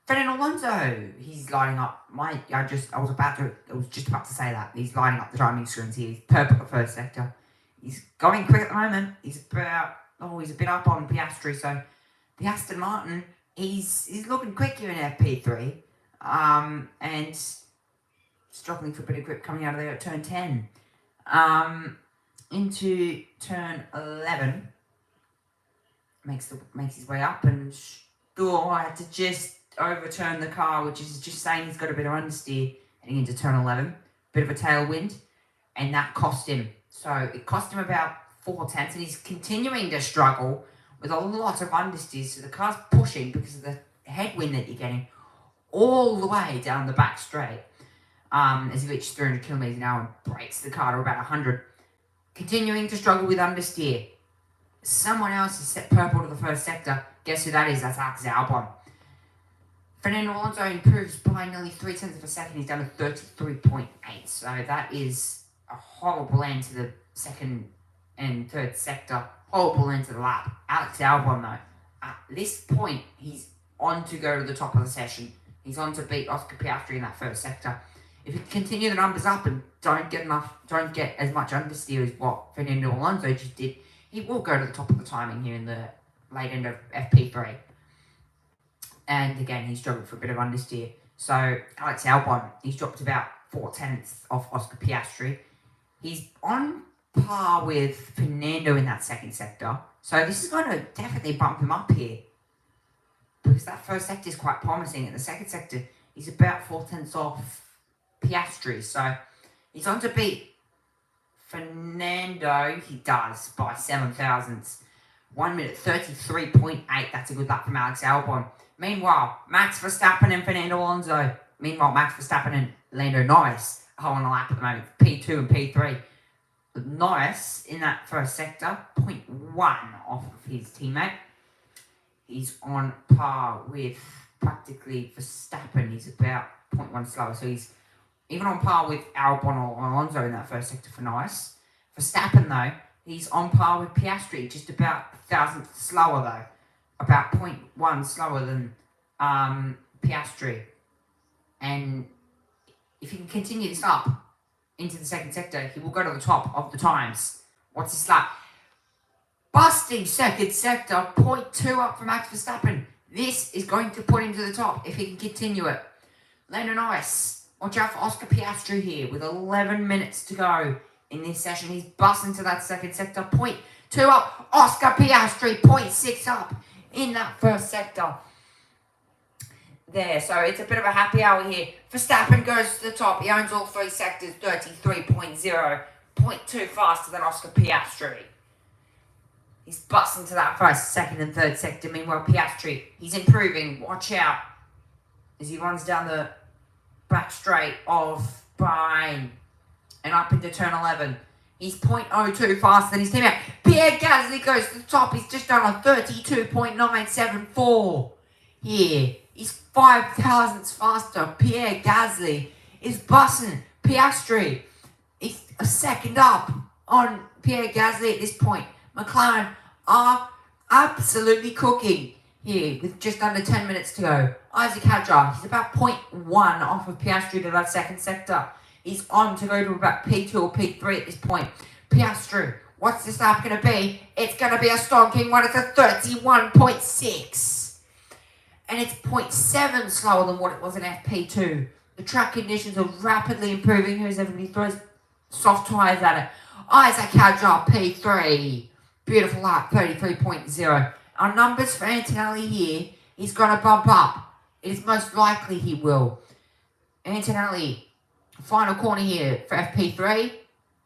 Fernando Alonso, he's lining up. I was just about to say that. He's lining up the timing screens here. He's purple at the first sector. He's going quick at the moment. He's a bit up on Piastri, so the Aston Martin, he's looking quick here in FP3, and struggling for a bit of grip coming out of there at turn 10. Into turn 11, makes his way up, and I had to just overturn the car, which is just saying he's got a bit of understeer heading into turn 11, bit of a tailwind, and that cost him. So it cost him about 4/10, and he's continuing to struggle with a lot of understeer. So the car's pushing because of the headwind that you're getting all the way down the back straight. As he reaches 300 kilometers an hour and breaks the car to about 100. Continuing to struggle with understeer. Someone else has set purple to the first sector. Guess who that is? That's Alex Albon. Fernando Alonso improves by nearly 0.3 of a second. He's down to 33.8. So that is a horrible end to the second and third sector. Horrible end to the lap. Alex Albon, though, at this point, he's on to go to the top of the session. He's on to beat Oscar Piastri in that first sector. If he continue the numbers up and don't get as much understeer as what Fernando Alonso just did, he will go to the top of the timing here in the late end of FP3. And again, he struggled for a bit of understeer. So Alex Albon, he's dropped about 0.4 off Oscar Piastri. He's on par with Fernando in that second sector. So this is going to definitely bump him up here, because that first sector is quite promising. In the second sector, he's about 0.4 off Piastri. So he's on to beat Fernando. He does by 7 thousandths. 1 minute 33.8. That's a good lap from Alex Albon. Meanwhile, Max Verstappen and Fernando Alonso. Max Verstappen and Lando Norris are on the lap at the moment, P2 and P3. But Norris, in that first sector, 0.1 off of his teammate. He's on par with practically Verstappen. He's about 0.1 slower. So he's even on par with Albon or Alonso in that first sector for Norris. Verstappen, though, he's on par with Piastri, just about 1,000th slower, though. About 0.1 slower than Piastri. And if he can continue this up into the second sector, he will go to the top of the times. What's his lap? Busting second sector, 0.2 up from Max Verstappen. This is going to put him to the top if he can continue it. Lando Norris, watch out for Oscar Piastri here with 11 minutes to go in this session. He's busting to that second sector, 0.2 up. Oscar Piastri, 0.6 up in that first sector. There, so it's a bit of a happy hour here. Verstappen goes to the top. He owns all three sectors, 33.0, 0.2 faster than Oscar Piastri. He's busting to that first, second and third sector. Meanwhile, Piastri, he's improving. Watch out as he runs down the back straight of Bahrain and up into turn 11. He's 0.02 faster than his teammate. Pierre Gasly goes to the top. He's just done a 32.974 here. He's 5 thousandths faster. Pierre Gasly is busting Piastri. He's a second up on Pierre Gasly at this point. McLaren are absolutely cooking here with just under 10 minutes to go. Isaac Hadjar, he's about 0.1 off of Piastri to that second sector. He's on to go to about P2 or P3 at this point. Piastri, what's this lap going to be? It's going to be a stonking one. It's a 31.6. And it's 0.7 slower than what it was in FP2. The track conditions are rapidly improving. Here's everybody throws soft tyres at it. Isaac Hadjar, P3. Beautiful lap, 33.0. Our numbers for Antonelli here, he's going to bump up. It is most likely he will. Antonelli, final corner here for FP3.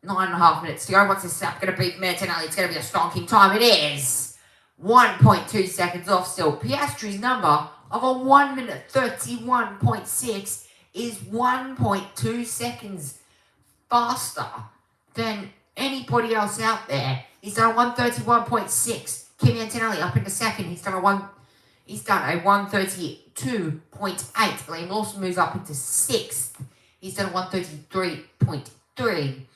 9.5 minutes to go. What's this lap going to be from Antonelli? It's going to be a stonking time. It is 1.2 seconds off still. Piastri's number of a 1 minute 31.6 is 1.2 seconds faster than anybody else out there. He's done a 131.6. Kimi Antonelli up into second. He's done a 132.8. Liam Lawson moves up into sixth. He's done a 133.3.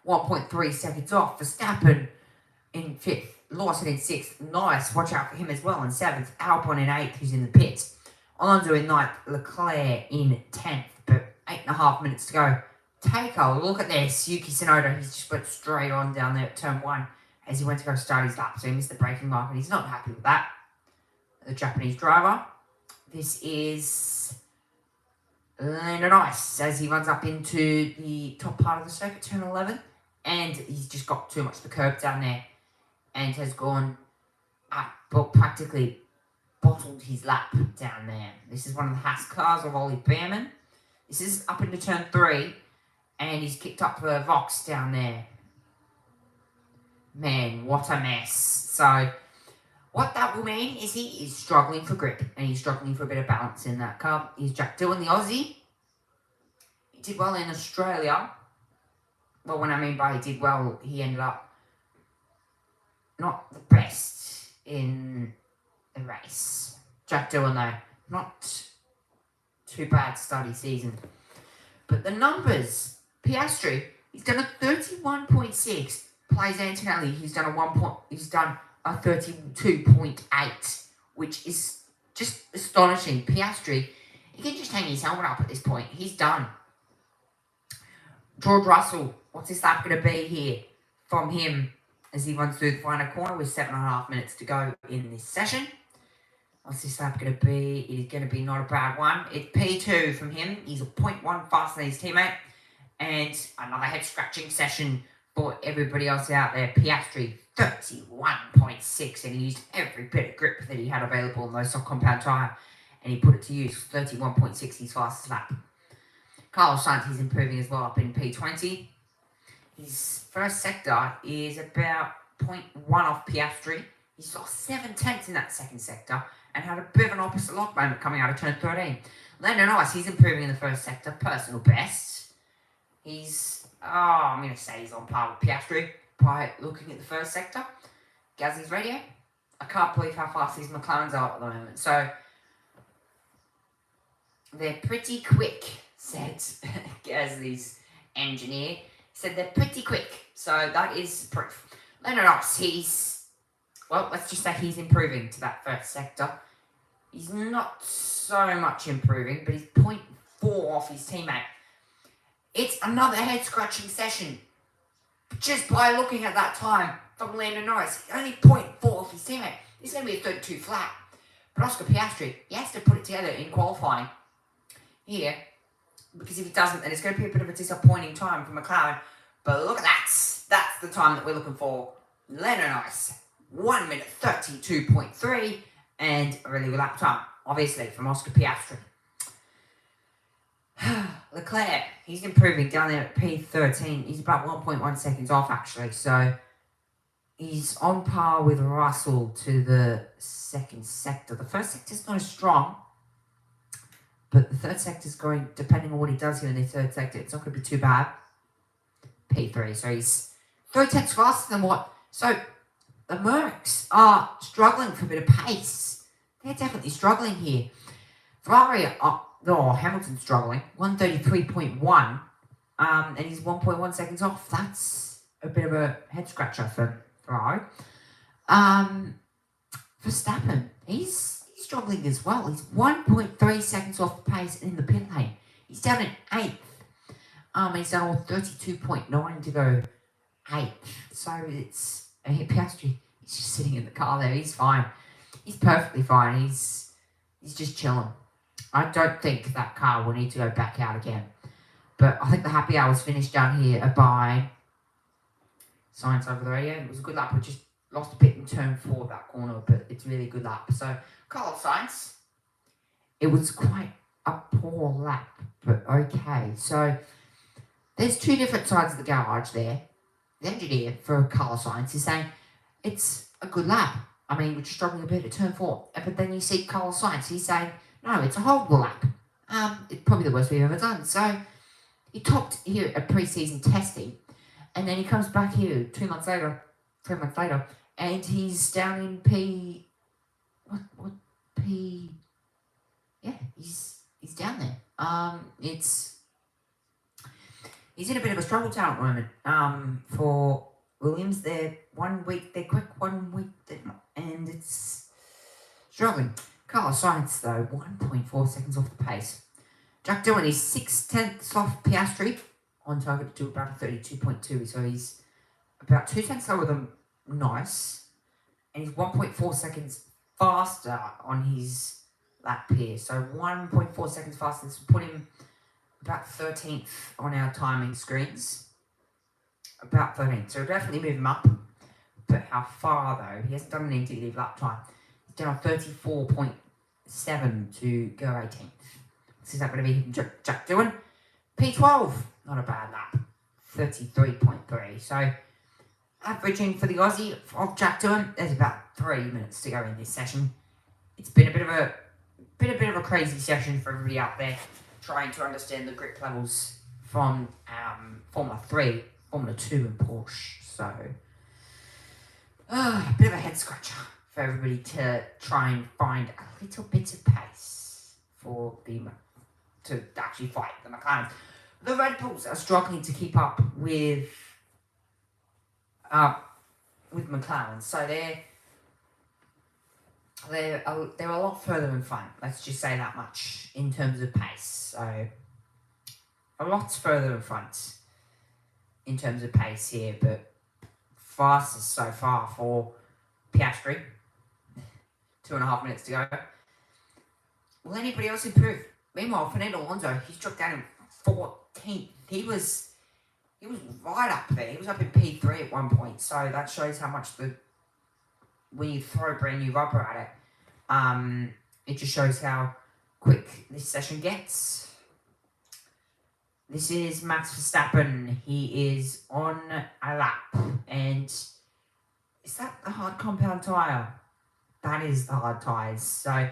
1.3 seconds off. Verstappen in fifth. Lawson in sixth. Nice. Watch out for him as well in seventh. Albon in eighth, who's in the pits. Alonso in ninth. Leclerc in 10th. But 8.5 minutes to go. Take a look at this. Yuki Tsunoda, he's just went straight on down there at turn 1 as he went to go start his lap. So he missed the braking mark and he's not happy with that. The Japanese driver. This is Lando Norris as he runs up into the top part of the circuit, turn 11. And he's just got too much of the curb down there and has gone up, but practically bottled his lap down there. This is one of the Haas cars of Ollie Behrman. This is up into turn 3. And he's kicked up the Vox down there. Man, what a mess. So, what that will mean is he is struggling for grip. And he's struggling for a bit of balance in that car. He's Jack Dillon, the Aussie. He did well in Australia. Well, when I mean by he did well, he ended up not the best in the race. Jack Dillon, though, not too bad study season. But the numbers... Piastri, he's done a 31.6. Plays Antonelli, he's done a 32.8, which is just astonishing. Piastri, he can just hang his helmet up at this point. He's done. George Russell, what's his lap going to be here from him as he runs through the final corner with 7.5 minutes to go in this session? What's this lap going to be? It is going to be not a bad one. It's P2 from him. He's a 0.1 faster than his teammate. And another head-scratching session for everybody else out there. Piastri, 31.6. And he used every bit of grip that he had available on those soft compound tyre. And he put it to use. 31.6, his fastest lap. Carlos Sainz, he's improving as well up in P20. His first sector is about 0.1 off Piastri. He's lost 7 tenths in that second sector. And had a bit of an opposite lock moment coming out of turn 13. Lando Norris, he's improving in the first sector. Personal best. He's, I'm going to say he's on par with Piastri by looking at the first sector. Gasly's radio. I can't believe how fast these McLarens are at the moment. So, they're pretty quick, said Gasly's engineer. He said they're pretty quick. So, that is proof. Lando Norris, let's just say he's improving to that first sector. He's not so much improving, but he's 0.4 off his teammate. It's another head-scratching session. Just by looking at that time from Lando Norris, only 0.4 off his teammate. This is going to be a 32 flat. But Oscar Piastri, he has to put it together in qualifying here. Because if he doesn't, then it's going to be a bit of a disappointing time for McLaren. But look at that. That's the time that we're looking for. Lando Norris, 1 minute 32.3. And a really good lap time, obviously, from Oscar Piastri. Leclerc, he's improving down there at P13. He's about 1.1 seconds off, actually. So, he's on par with Russell to the second sector. The first sector's not as strong. But the third sector's going, depending on what he does here in the third sector, it's not going to be too bad. P3. So, he's 3 tenths faster than what... So, the Mercs are struggling for a bit of pace. They're definitely struggling here. Ferrari Hamilton's struggling. 133.1. And he's 1.1 seconds off. That's a bit of a head-scratcher for Ferrari. Verstappen, he's struggling as well. He's 1.3 seconds off the pace in the pit lane. He's down in 8th. He's done all 32.9 to go 8th. So it's Piastri. He's just sitting in the car there. He's fine. He's perfectly fine. He's just chilling. I don't think that car will need to go back out again. But I think the happy hour's finished down here by Sainz over the radio. It was a good lap. We just lost a bit in turn 4 of that corner, but it's a really good lap. So, Carlos Sainz, it was quite a poor lap, but okay. So, there's 2 different sides of the garage there. The engineer for Carlos Sainz is saying, it's a good lap. I mean, we're just struggling a bit at turn 4. But then you see Carlos Sainz, he's saying, no, it's a whole lap. It's probably the worst we've ever done. So he topped here at pre-season testing, and then he comes back here 3 months later, and he's down in P. What P? Yeah, he's down there. He's in a bit of a struggle town at the moment. For Williams, they're 1 week they're quick, 1 week they're not, and it's struggling. Carlos Sainz though, 1.4 seconds off the pace. Jack Dillon is 6/10 off Piastri, on target to do about a 32.2, so he's about 2 tenths lower than Nice, and he's 1.4 seconds faster on his lap here. So 1.4 seconds faster. This will put him about 13th on our timing screens. About 13th. So definitely move him up. But how far though? He hasn't done an indicative lap time. He's done a 34.7 to go 18th. Is that going to be Jack Dillon? P12. Not a bad lap. 33.3. So averaging for the Aussie of Jack Dillon, there's about 3 minutes to go in this session. It's been a bit of a crazy session for everybody out there trying to understand the grip levels from Formula 3, Formula 2 and Porsche. So a bit of a head scratcher for everybody to try and find a little bit of pace for to actually fight the McLarens. The Red Bulls are struggling to keep up with McLaren, so they're a lot further in front. Let's just say that much in terms of pace. So a lot further in front in terms of pace here, but fastest so far for Piastri. 2.5 minutes to go. Will anybody else improve? Meanwhile, Fernando Alonso, he's dropped down in 14th. He was right up there. He was up in P3 at one point. So that shows how much when you throw brand new rubber at it, it just shows how quick this session gets. This is Max Verstappen. He is on a lap, and is that the hard compound tyre? That is the hard tyres. So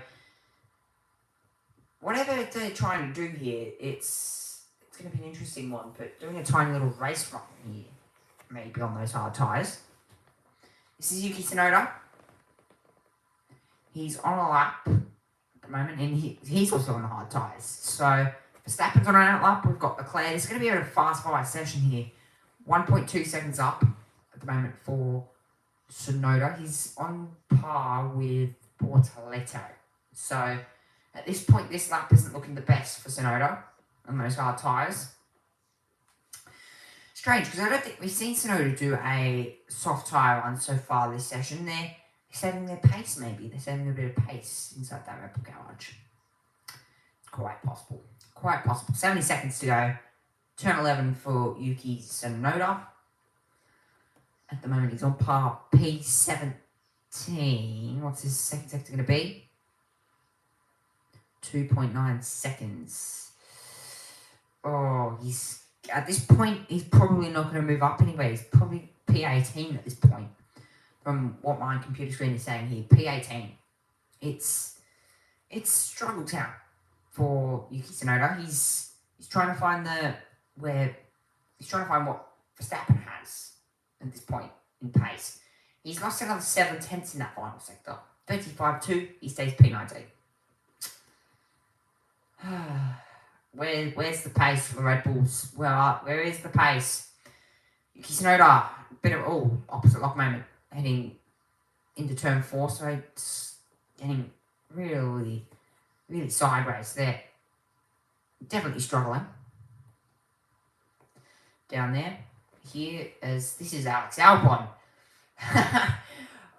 whatever they're trying to do here, it's going to be an interesting one. But doing a tiny little race run here, maybe on those hard tyres. This is Yuki Tsunoda. He's on a lap at the moment, and he's also on the hard tyres. So Verstappen's on an out lap. We've got Leclerc. It's going to be a fast fire session here. 1.2 seconds up at the moment for Tsunoda. He's on par with Bortoleto. So at this point, this lap isn't looking the best for Tsunoda on those hard tyres. Strange, because I don't think we've seen Tsunoda do a soft tyre run so far this session. They're saving their pace, maybe. They're saving a bit of pace inside that Red Bull garage. It's quite possible. Quite possible. 70 seconds to go. Turn 11 for Yuki Tsunoda. At the moment, he's on par P17. What's his second sector going to be? 2.9 seconds. Oh, at this point, he's probably not going to move up anyway. He's probably P18 at this point. From what my computer screen is saying here, P18. It's struggle town for Yuki Tsunoda. He's trying to find what Verstappen has at this point in pace. He's lost another 7 tenths in that final sector. 35.2. He stays P19. Where's the pace for the Red Bulls? Where is the pace? Yuki Tsunoda, bit of opposite lock moment, heading into turn 4, so it's getting really, really sideways there. Definitely struggling down there. This is Alex Albon.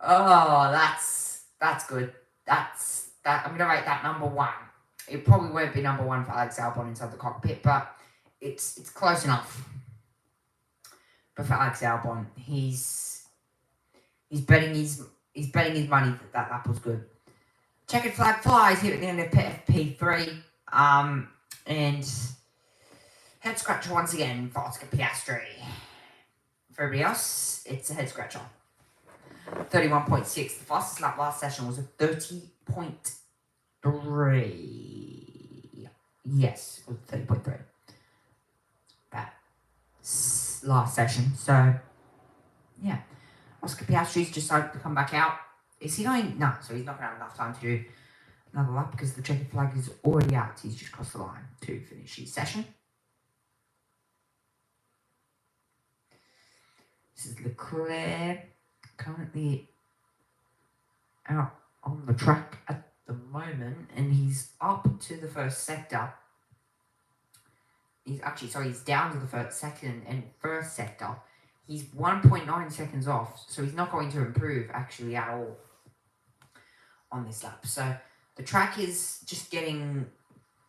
Oh, that's good. I'm gonna rate that number 1. It probably won't be number 1 for Alex Albon inside the cockpit, but it's close enough. But for Alex Albon, he's betting his money that lap was good. Checkered flag flies here at the end of P3, and head scratcher once again for Oscar Piastri. For everybody else, it's a head scratcher. 31.6. The fastest lap last session was a 30.3. Yes, it was 30.3. That last session. So, yeah. Oscar Piastri's decided to come back out. Is he going? No, so he's not going to have enough time to do another lap because the checkered flag is already out. He's just crossed the line to finish his session. This is Leclerc, currently out on the track at the moment, and he's up to the first sector. He's down to the second and first sector. He's 1.9 seconds off, so he's not going to improve actually at all on this lap. So the track is just getting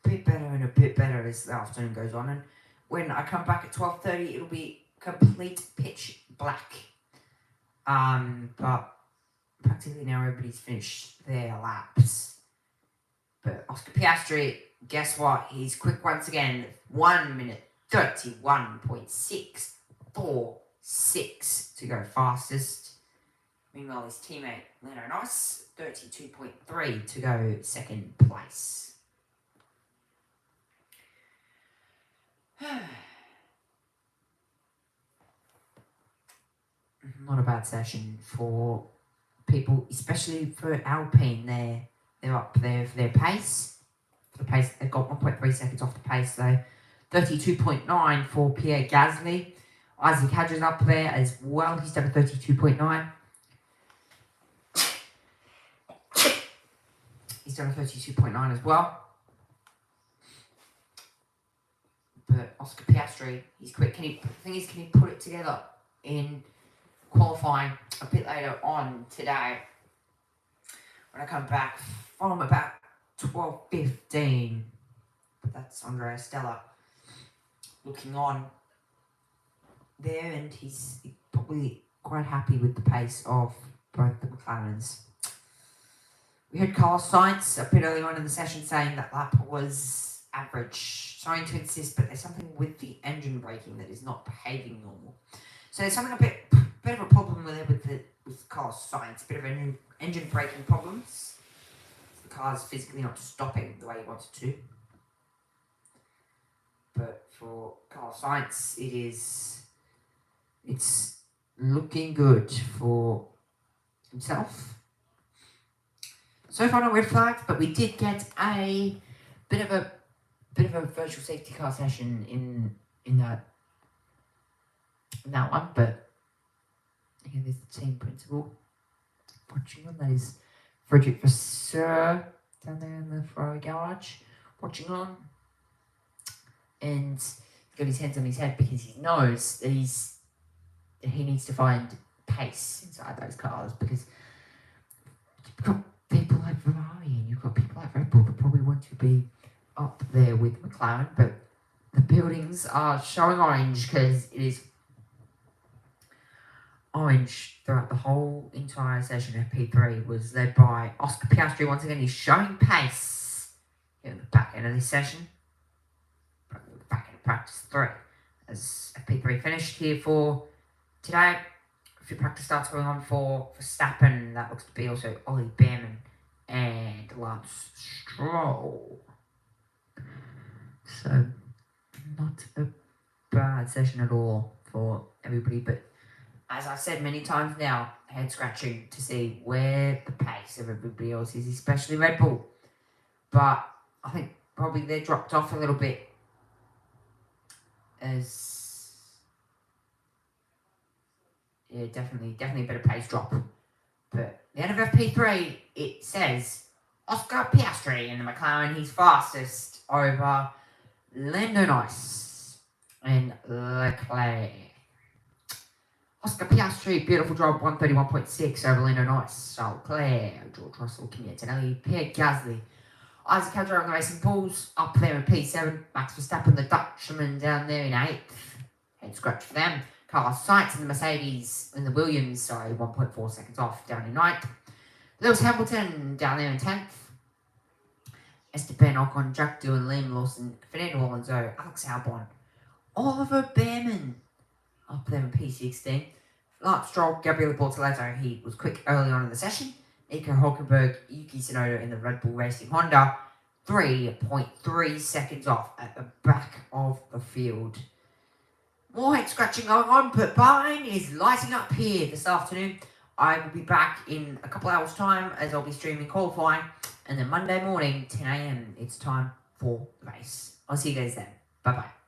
a bit better and a bit better as the afternoon goes on. And when I come back at 12:30, it'll be complete pitch black. But practically now everybody's finished their laps. But Oscar Piastri, guess what? He's quick once again. 1 minute 31.646 to go fastest. Meanwhile, his teammate Lando Norris, 32.3 to go second place. Not a bad session for people, especially for Alpine. They're up there for their pace. For the pace, they've got 1.3 seconds off the pace though. 32.9 for Pierre Gasly. Isaac Hadjar's up there as well. He's done a 32.9. He's done a 32.9 as well. But Oscar Piastri, he's quick. Can he put it together in qualifying a bit later on today? When I come back from about 12:15. But that's Andrea Stella looking on there, and he's probably quite happy with the pace of both the McLarens. We heard Carlos Sainz a bit early on in the session saying that lap was average. Sorry to insist, but there's something with the engine braking that is not behaving normal. So there's something a bit of a problem with Carlos Sainz, a bit of engine braking problems. The car's physically not stopping the way he wanted to. But for Carlos Sainz, it's looking good for himself. So far, no red flags, but we did get a bit of a virtual safety car session in that one. But again, there's the team principal watching on. That is Frederick Vasseur down there in the Ferrari garage watching on, and he's got his hands on his head because he knows that he needs to find pace inside those cars, because you've got people like Ferrari and you've got people like Red Bull that probably want to be up there with McLaren, but the buildings are showing orange because it is orange throughout the whole entire session. FP3 was led by Oscar Piastri. Once again, he's showing pace in the back end of this session. Back end of practice 3. As FP3 finished here for today. A few practice starts going on for Verstappen. That looks to be also Ollie Behrman and Lance Stroll. So, not a bad session at all for everybody, but as I've said many times now, head scratching to see where the pace of everybody else is, especially Red Bull. But I think probably they dropped off a little bit as, yeah, definitely a bit of pace drop. But the end of FP3, it says Oscar Piastri in the McLaren, he's fastest over Lando Norris and Leclerc. Oscar Piastri, beautiful job, 131.6 over Lando Norris, Charles Leclerc, George Russell, Kimi Antonelli, Pierre Gasly, Isaac Hadjar on the Racing Bulls, up there in P7, Max Verstappen, the Dutchman, down there in 8th, head scratch for them. Carlos Sainz in the Mercedes, in the Williams, 1.4 seconds off, down in 9th. Lewis Hamilton, down there in 10th. Esteban Ocon, Jack Doohan, Liam Lawson, Fernando Alonso, Alex Albon, Oliver Behrman, up there in P16. Lance Stroll, Gabriel Bortoleto, he was quick early on in the session. Nico Hulkenberg, Yuki Tsunoda in the Red Bull Racing Honda, 3.3 seconds off at the back of the field. More head scratching going on, but Bahrain is lighting up here this afternoon. I will be back in a couple hours' time as I'll be streaming qualifying. And then Monday morning, 10 a.m, it's time for the race. I'll see you guys then. Bye-bye.